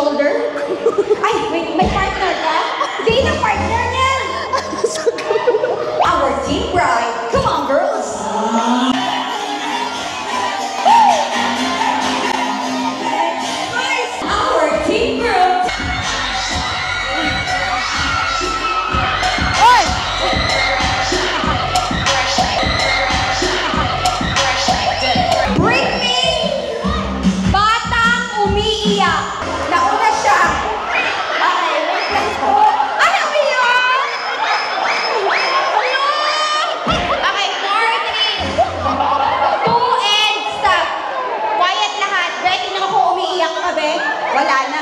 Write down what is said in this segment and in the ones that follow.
shoulder? Ay, wait, may partner ka? Hindi na partner niya! Our team bride! Come on, girls! Our team group! Bring me batang umiiyak. Nauna siya. Okay, wait lang po. Ano umiiyak? Okay, 4, 3, 2, and stop. Quiet lahat. Ready na ako umiiyak ka, be? Wala na.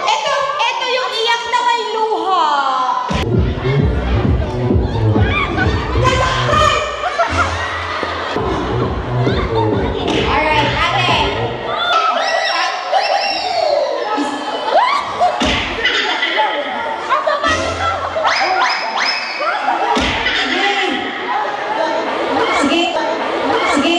Ito yung iyak na may luha. Alright, ate. Sige. Sige.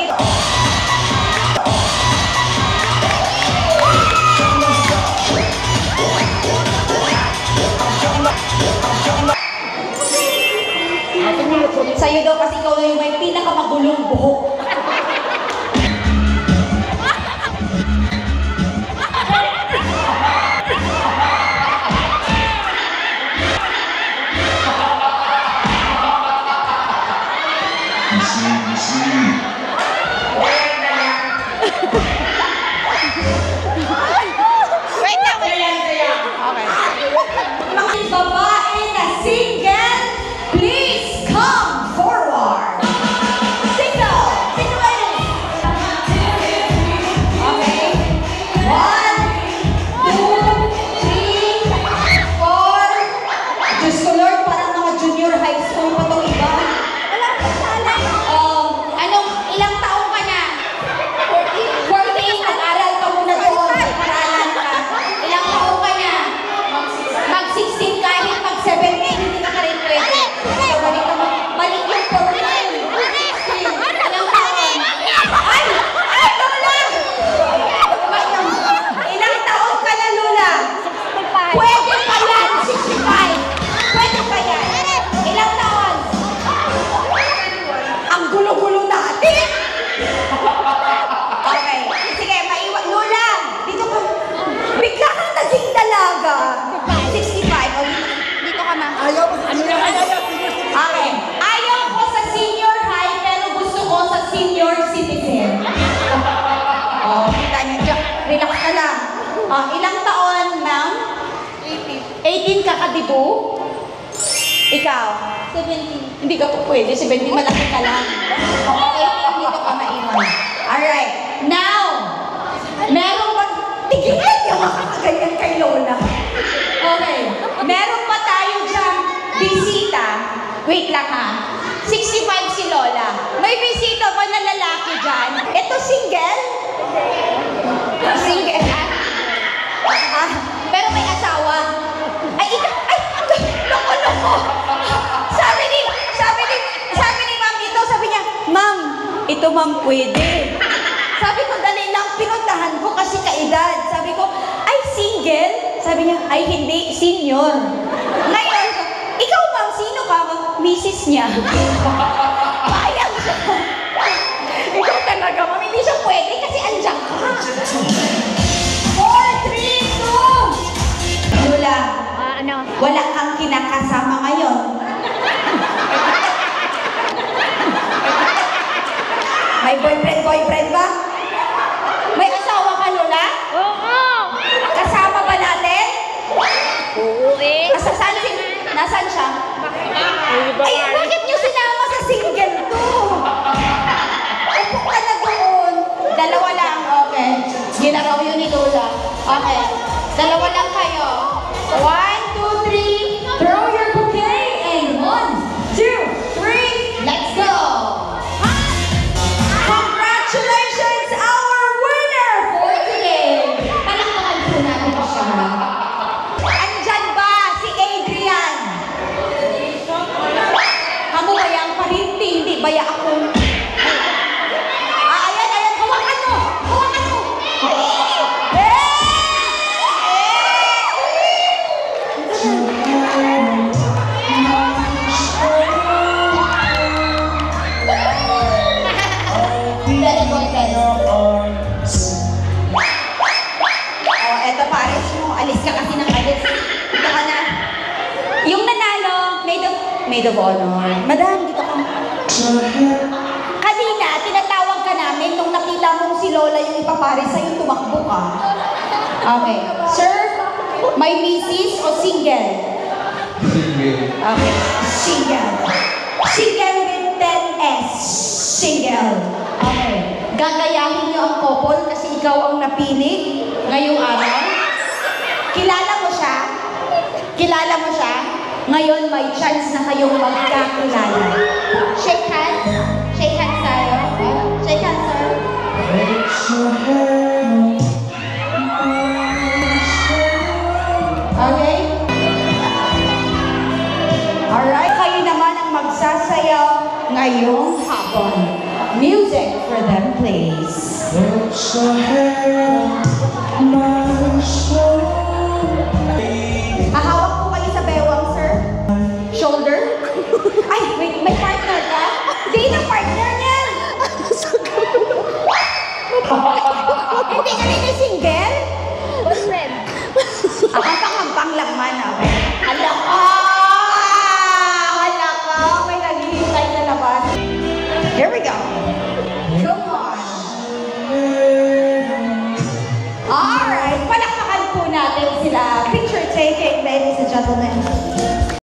Sa'yo daw kasi ikaw na yung may pinakamagulong buhok. Wait lang, wait lang. Okay. Mga babae na single, please come forward. Single! Single! Okay. 1, 2, 3, 4. Diyos ko Lord, parang mga junior high school pa itong iba. Wala pa sala. Ilang taong ka na? 14. Nag-aral ka muna doon. Nag-aralan ka. Ilang taong ka na? Mag-16 kahit mag-17. Hindi ka rin pwede. Balik yung 14. Ilang taon? Ay! Ito lang! Ilang taon ka na, Lula? Pwede pa yan! 65! Pwede pa yan! Ilang taon? Ang gulo-gulo natin! Okay. Sige, maiwan. Lula! Dito ka. Bigla kang naging dalaga. 65. O, dito ka, ma. Ayaw ko. Okay. Ayaw ko sa senior high, pero gusto ko sa senior citizen. Oh, kita niyo dyan. Relax ka lang. Ilang taon, ma'am? 18 ka, kadibu? Ikaw? 17. Hindi ka po pwede. 17, malaki ka lang. Okay, dito ka maiwan. Alright. Now, meron pa... Tigilan niyo makakaganyan kay Lola. Okay. Meron pa tayo dyan bisita. Wait lang ha. 65 si Lola. May bisita pa na lalaki dyan. Ito single? Single. Pero may asawa. Ay, loko-loko. Sabi ni ma'am ito, sabi niya, ma'am, ito ma'am pwede. Sabi ko, dali lang, pinuntahan ko kasi kaedad. Sabi ko, ay single? Sabi niya, ay hindi, senior. Ngayon, ikaw ma'am, sino ka? Mrs. niya. Payag siya. Ikaw talaga, ma'am, hindi siya pwede kasi andyan ka. 4, 3, 2. Lula, wala kang kinakasama ngayon. May boyfriend ba? May asawa ka, Lola? Oo! Kasama ba natin? Oo eh! Nasaan siya? Ay, bakit niyo sinama sa single to? Upo ka na doon. Dalawa lang, okay. Ginaraw yun ni Lola. Okay. Dalawa lang kayo. 1, 2, 3. Throw your bouquet. And 1, 2, 3. Let's go. Congratulations, our winner for today. Palakpakan po natin siya. Andyan ba si Adrian? Kamu ba yang parinti? Hindi ba ya ako? Ayan, hawakan mo. Hawakan mo. maid of honor. Madam, dito ka. Kanina, tinatawag ka namin nung nakita mong si Lola yung ipapare sa'yo, tumakbo ka. Okay. Sir, may misis o single? Okay. Single. Single with 10S. Single. Okay. Gagayahin niyo ang couple kasi ikaw ang napili ngayong araw. Kilala mo siya? Kilala mo siya? Ngayon may chance na kayong magkakilala. Shake hands. Shake hands tayo. Shake hands, sir. Okay? Alright, kayo naman ang magsasayaw ngayong hapon. Music for them, please. Hahawak po kayo sa bewang, sir. Shoulder? Ay, wait, may partner ka? Di na partner niyan! Hindi ka rin yung single? Boyfriend. Hampang-hampang lang man, okay? Hala ka! Hala ka! May naghihintay na labas. Here we go. Come on. Alright, palakpakan po natin sila. Picture taking, ladies and gentlemen.